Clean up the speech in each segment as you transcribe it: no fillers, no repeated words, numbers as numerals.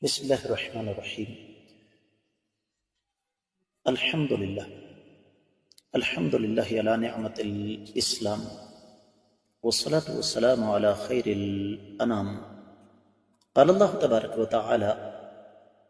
بسم اللہ الرحمن الرحیم۔ الحمد للہ علی نعمت الاسلام والصلاة والسلام علی خیر الانام۔ قال اللہ تبارک و تعالی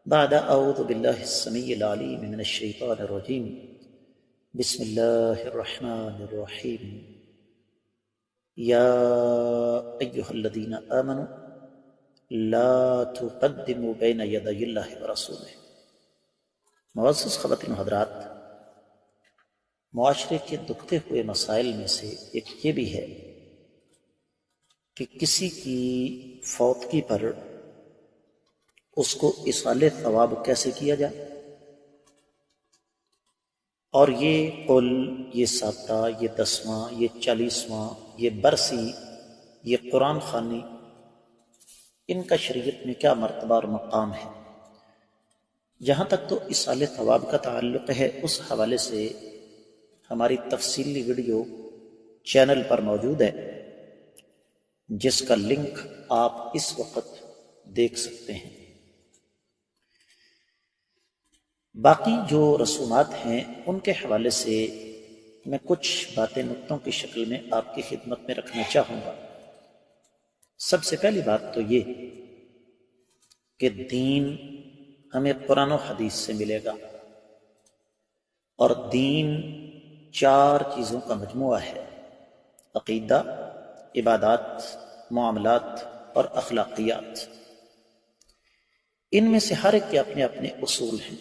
بعد اعوذ باللہ السمیع العلیم من الشیطان الرجیم بسم اللہ الرحمن الرحیم یا ایہا الذین آمنوا لا تقدموا بین یدی اللہ ورسولہ۔ معزز خواتین و حضرات، معاشرے کے دکھتے ہوئے مسائل میں سے ایک یہ بھی ہے کہ کسی کی فوتگی پر اس کو ایصال ثواب کیسے کیا جائے، اور یہ قل، یہ ساتہ، یہ دسواں، یہ 40واں، یہ برسی، یہ قرآن خوانی، ان کا شریعت میں کیا مرتبہ اور مقام ہے۔ جہاں تک تو ایصال ثواب کا تعلق ہے، اس حوالے سے ہماری تفصیلی ویڈیو چینل پر موجود ہے، جس کا لنک آپ اس وقت دیکھ سکتے ہیں۔ باقی جو رسومات ہیں ان کے حوالے سے میں کچھ باتیں نقطوں کی شکل میں آپ کی خدمت میں رکھنا چاہوں گا۔ سب سے پہلی بات تو یہ کہ دین ہمیں قرآن و حدیث سے ملے گا، اور دین 4 چیزوں کا مجموعہ ہے: عقیدہ، عبادات، معاملات اور اخلاقیات۔ ان میں سے ہر ایک کے اپنے اپنے اصول ہیں،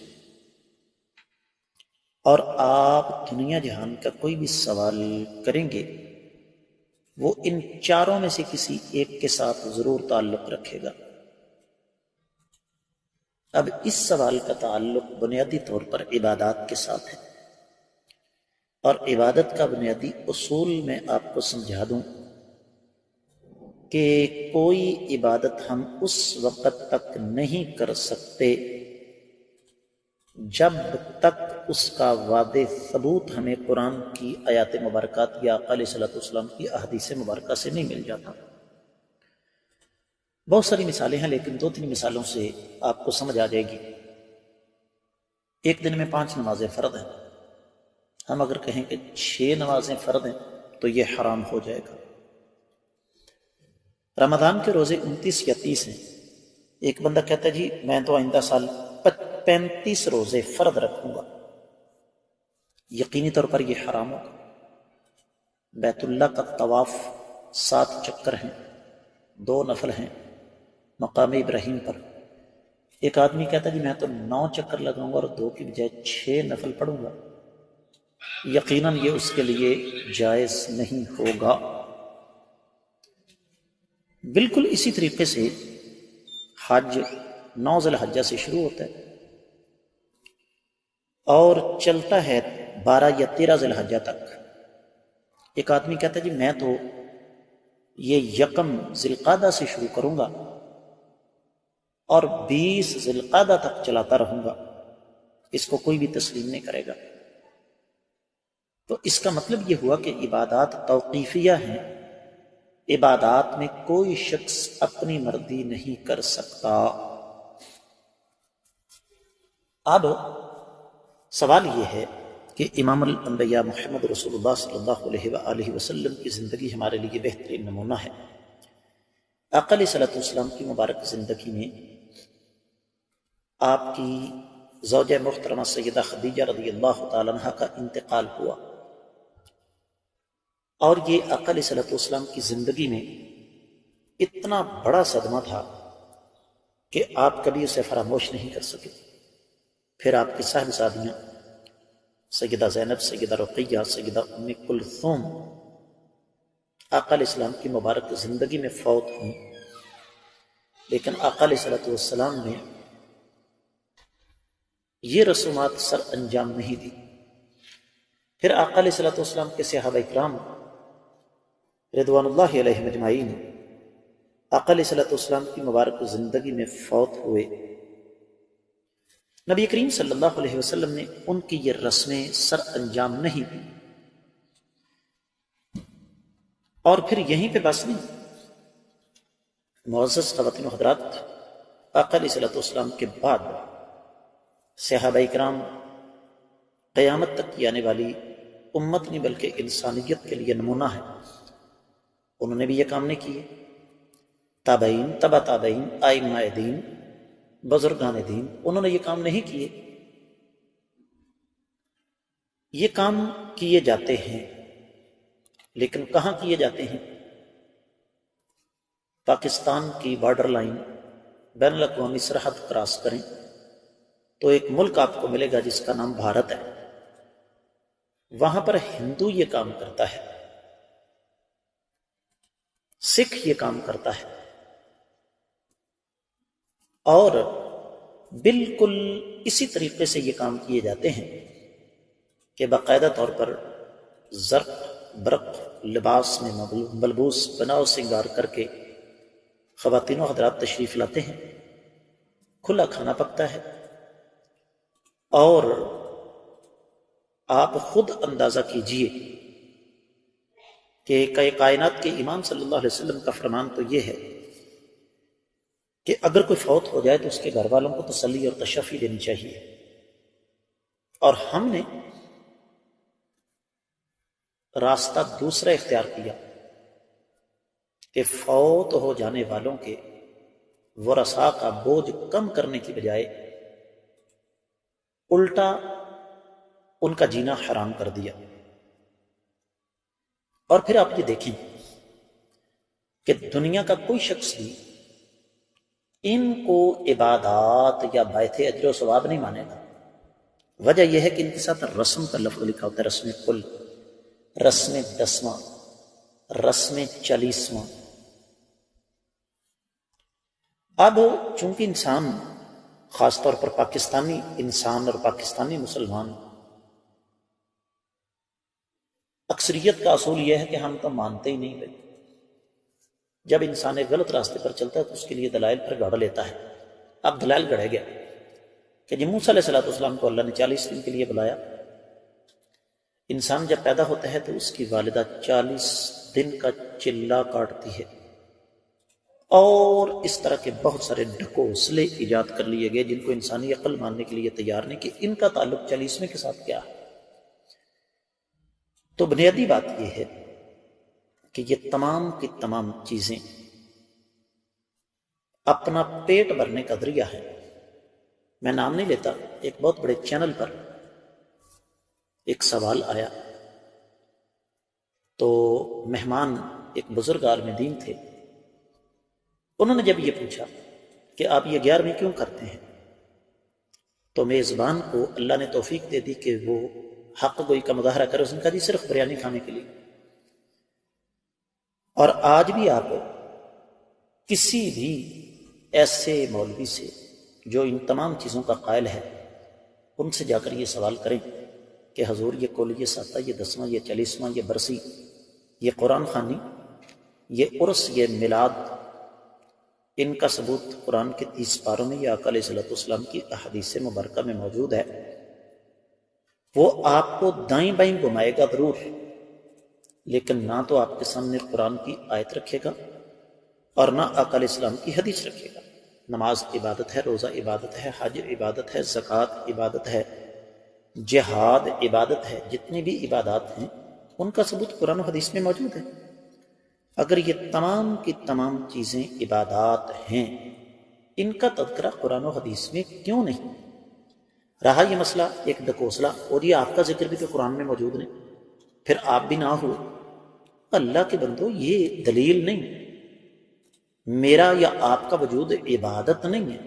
اور آپ دنیا جہان کا کوئی بھی سوال کریں گے وہ ان 4 میں سے کسی ایک کے ساتھ ضرور تعلق رکھے گا۔ اب اس سوال کا تعلق بنیادی طور پر عبادات کے ساتھ ہے، اور عبادت کا بنیادی اصول میں آپ کو سمجھا دوں کہ کوئی عبادت ہم اس وقت تک نہیں کر سکتے جب تک اس کا واضح ثبوت ہمیں قرآن کی آیات مبارکات یا آقا علیہ الصلوۃ والسلام کی احادیث مبارکہ سے نہیں مل جاتا۔ بہت ساری مثالیں ہیں، لیکن 2-3 مثالوں سے آپ کو سمجھ آ جائے گی۔ ایک دن میں 5 نمازیں فرض ہیں، ہم اگر کہیں کہ 6 نمازیں فرض ہیں تو یہ حرام ہو جائے گا۔ رمضان کے روزے 29 یا 30 ہیں، ایک بندہ کہتا ہے جی میں تو آئندہ سال 35 روزے فرض رکھوں گا، یقینی طور پر یہ حرام ہوگا۔ بیت اللہ کا طواف 7 چکر ہیں، 2 نفل ہیں مقام ابراہیم پر۔ ایک آدمی کہتا ہے جی میں تو 9 چکر لگاؤں گا اور 2 کی بجائے 6 نفل پڑھوں گا، یقیناً یہ اس کے لیے جائز نہیں ہوگا۔ بالکل اسی طریقے سے حج 9 ذی الحجہ سے شروع ہوتا ہے اور چلتا ہے 12 یا 13 ذی الحجہ تک۔ ایک آدمی کہتا ہے جی میں تو یہ 1 ذی القعدہ سے شروع کروں گا اور 20 ذی القعدہ تک چلاتا رہوں گا، اس کو کوئی بھی تسلیم نہیں کرے گا۔ تو اس کا مطلب یہ ہوا کہ عبادات توقیفیہ ہیں، عبادات میں کوئی شخص اپنی مرضی نہیں کر سکتا۔ اب سوال یہ ہے کہ امام الانبیاء محمد رسول اللہ صلی اللہ علیہ وآلہ وسلم کی زندگی ہمارے لیے بہترین نمونہ ہے۔ آقا علیہ الصلوۃ والسلام کی مبارک زندگی میں آپ کی زوجہ محترمہ سیدہ خدیجہ رضی اللہ تعالیٰ عنہ کا انتقال ہوا، اور یہ آقا علیہ الصلوۃ والسلام کی زندگی میں اتنا بڑا صدمہ تھا کہ آپ کبھی اسے فراموش نہیں کر سکے۔ پھر آپ کی صاحبزادیاں سیدہ زینب، سیدہ رقیہ، سیدہ ام کلثوم آقا علیہ السلام کی مبارک زندگی میں فوت ہوئیں، لیکن آقا علیہ الصلوۃ والسلام نے یہ رسومات سر انجام نہیں دی۔ پھر آقا علیہ الصلوۃ والسلام کے صحابہ اکرام رضوان اللہ علیہم اجمعین آقا علیہ الصلوۃ والسلام کی مبارک زندگی میں فوت ہوئے۔ نبی کریم صلی اللہ علیہ وسلم نے ان کی یہ رسمیں سر انجام نہیں دی، اور پھر یہیں پہ بس نہیں۔ معزز خواتین و حضرات، آقا علیہ الصلوۃ والسلام کے بعد صحابہ کرام قیامت تک کی آنے والی امت نہیں بلکہ انسانیت کے لیے نمونہ ہے. انہوں نے بھی یہ کام نہیں کیے. تابعین، تبع تابعین، ائمہ دین، بزرگان دین، انہوں نے یہ کام نہیں کیے. یہ کام کیے جاتے ہیں، لیکن کہاں کیے جاتے ہیں؟ پاکستان کی بارڈر لائن بین الاقوامی سرحد کراس کریں تو ایک ملک آپ کو ملے گا جس کا نام بھارت ہے. وہاں پر ہندو یہ کام کرتا ہے، سکھ یہ کام کرتا ہے، اور بالکل اسی طریقے سے یہ کام کیے جاتے ہیں کہ باقاعدہ طور پر زرق برق لباس میں ملبوس بناؤ سنگار کر کے خواتین و حضرات تشریف لاتے ہیں. کھلا کھانا پکتا ہے، اور آپ خود اندازہ کیجئے کہ کائنات کے امام صلی اللہ علیہ وسلم کا فرمان تو یہ ہے کہ اگر کوئی فوت ہو جائے تو اس کے گھر والوں کو تسلی اور تشفی دینی چاہیے. اور ہم نے راستہ دوسرا اختیار کیا کہ فوت ہو جانے والوں کے ورثاء کا بوجھ کم کرنے کی بجائے الٹا ان کا جینا حرام کر دیا. اور پھر آپ یہ دیکھیں کہ دنیا کا کوئی شخص بھی ان کو عبادات یا بیعت اجر و ثواب نہیں مانے گا. وجہ یہ ہے کہ ان کے ساتھ رسم کا لفظ لکھا ہوتا ہے، رسم کل، رسم دسواں، رسم 40واں. اب چونکہ انسان، خاص طور پر پاکستانی انسان اور پاکستانی مسلمان، اکثریت کا اصول یہ ہے کہ ہم تو مانتے ہی نہیں بھائی. جب انسان ایک غلط راستے پر چلتا ہے تو اس کے لیے دلائل پر گھڑ لیتا ہے. اب دلائل گھڑے گیا کہ جی موسیٰ علیہ السلام کو اللہ نے 40 دن کے لیے بلایا. انسان جب پیدا ہوتا ہے تو اس کی والدہ 40 دن کا چلہ کاٹتی ہے، اور اس طرح کے بہت سارے ڈھکوسلے ایجاد کر لیے گئے جن کو انسانی عقل ماننے کے لیے تیار نہیں کہ ان کا تعلق 40ویں کے ساتھ کیا ہے. تو بنیادی بات یہ ہے کہ یہ تمام کی تمام چیزیں اپنا پیٹ بھرنے کا ذریعہ ہے. میں نام نہیں لیتا، ایک بہت بڑے چینل پر ایک سوال آیا تو مہمان ایک بزرگ عالم دین تھے. انہوں نے جب یہ پوچھا کہ آپ یہ 11ویں کیوں کرتے ہیں تو میزبان کو اللہ نے توفیق دے دی کہ وہ حق گوئی کا مظاہرہ کرے. اس نے کہا جی صرف بریانی کھانے کے لیے. اور آج بھی آپ کسی بھی ایسے مولوی سے جو ان تمام چیزوں کا قائل ہے ان سے جا کر یہ سوال کریں کہ حضور یہ کل، یہ ساتہ، یہ 10واں، یہ 40واں، یہ برسی، یہ قرآن خوانی، یہ عرس، یہ میلاد، ان کا ثبوت قرآن کے 30 پاروں میں یا آقا علیہ الصلوۃ والسلام کی احادیث مبارکہ میں موجود ہے. وہ آپ کو دائیں بائیں گھمائے گا ضرور، لیکن نہ تو آپ کے سامنے قرآن کی آیت رکھے گا اور نہ آقا علیہ السلام کی حدیث رکھے گا. نماز عبادت ہے، روزہ عبادت ہے، حج عبادت ہے، زکوٰۃ عبادت ہے، جہاد عبادت ہے. جتنی بھی عبادات ہیں ان کا ثبوت قرآن و حدیث میں موجود ہے. اگر یہ تمام کی تمام چیزیں عبادات ہیں، ان کا تذکرہ قرآن و حدیث میں کیوں نہیں؟ رہا یہ مسئلہ ایک ڈکوسلا، اور یہ آپ کا ذکر بھی تو قرآن میں موجود نہیں، پھر آپ بھی نہ ہو. اللہ کے بندو یہ دلیل نہیں، میرا یا آپ کا وجود عبادت نہیں ہے.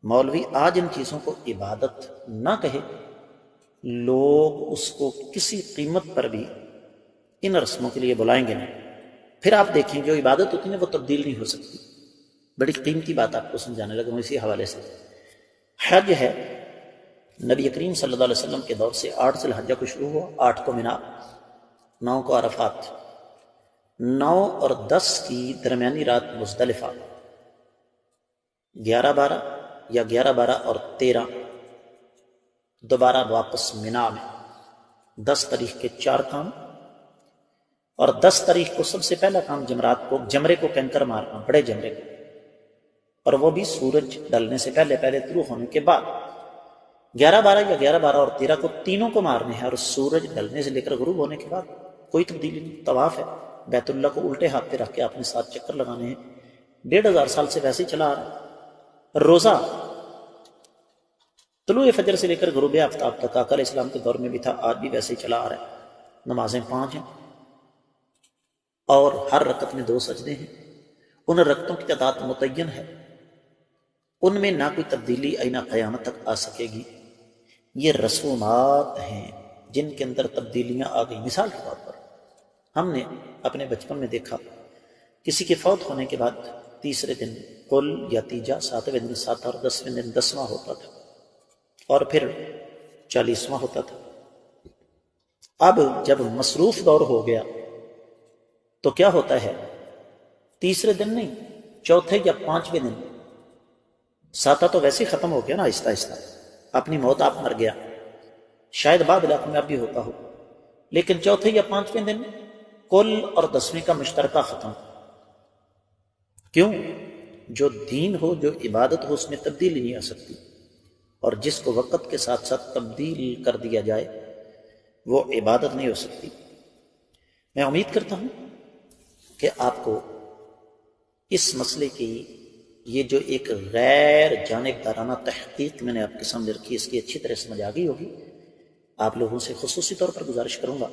مولوی آج ان چیزوں کو عبادت نہ کہے، لوگ اس کو کسی قیمت پر بھی ان رسموں کے لیے بلائیں گے نہیں. پھر آپ دیکھیں جو عبادت ہوتی ہے وہ تبدیل نہیں ہو سکتی. بڑی قیمتی بات آپ کو سمجھانے لگا ہوں اسی حوالے سے. حج ہے، نبی کریم صلی اللہ علیہ وسلم کے دور سے 8 ذی الحجہ کو شروع ہوا، 8 کو منا، 9 کو عرفات، 9 اور 10 کی درمیانی رات مزدلفہ، 11 12 یا 11 12 اور 13 دوبارہ واپس منا میں. 10 تاریخ کے 4 کام، اور 10 تاریخ کو سب سے پہلا کام جمرات کو، جمرے کو کینکر مارنا، بڑے جمرے کو. اور وہ بھی سورج ڈلنے سے پہلے، پہلے طلوع ہونے کے بعد۔ 11 12 یا 11 12 اور 13 کو تینوں کو مارنے ہیں، اور سورج ڈلنے سے لے کر غروب ہونے کے بعد کوئی تبدیلی نہیں۔ طواف ہے، بیت اللہ کو الٹے ہاتھ پہ رکھ کے آپ نے 7 چکر لگانے ہیں، 1500 سال سے ویسے ہی چلا آ رہا ہے۔ روزہ طلوع فجر سے لے کر غروب آفتاب تک آقا علیہ السلام کے دور میں بھی تھا، آج بھی ویسے ہی چلا آ رہا ہے۔ نمازیں 5 ہیں اور ہر رکعت میں 2 سجدے ہیں، ان رکعتوں کی تعداد متعین ہے، ان میں نہ کوئی تبدیلی آئینہ قیامت تک آ سکے گی۔ یہ رسومات ہیں جن کے اندر تبدیلیاں آ گئی۔ مثال کے طور پر ہم نے اپنے بچپن میں دیکھا کسی کے فوت ہونے کے بعد تیسرے دن قل یا تیجا، 7ویں دن 7 اور 10ویں دن 10واں ہوتا تھا، اور پھر 40واں ہوتا تھا۔ اب جب مصروف دور ہو گیا تو کیا ہوتا ہے، تیسرے دن نہیں، چوتھے یا 5ویں دن، 7 تو ویسے ہی ختم ہو گیا نا، آہستہ آہستہ اپنی موت آپ مر گیا، شاید بعد علاقوں میں اب بھی ہوتا ہو، لیکن چوتھے یا 5ویں دن کل اور 10ویں کا مشترکہ ختم۔ کیوں؟ جو دین ہو، جو عبادت ہو، اس میں تبدیلی نہیں آ سکتی، اور جس کو وقت کے ساتھ ساتھ تبدیل کر دیا جائے وہ عبادت نہیں ہو سکتی۔ میں امید کرتا ہوں کہ آپ کو اس مسئلے کی یہ جو ایک غیر جانبدارانہ تحقیق میں نے آپ کے سامنے رکھی، اس کی اچھی طرح سمجھ آ گئی ہوگی۔ آپ لوگوں سے خصوصی طور پر گزارش کروں گا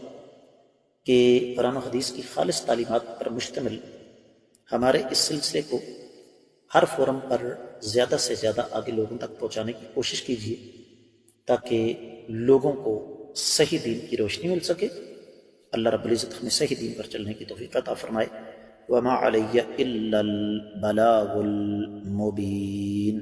کہ قرآن و حدیث کی خالص تعلیمات پر مشتمل ہمارے اس سلسلے کو ہر فورم پر زیادہ سے زیادہ آگے لوگوں تک پہنچانے کی کوشش کیجیے، تاکہ لوگوں کو صحیح دین کی روشنی مل سکے۔ اللہ رب العزت ہمیں صحیح دین پر چلنے کی توفیق عطا فرمائے۔ وما علی الا البلاغ المبین۔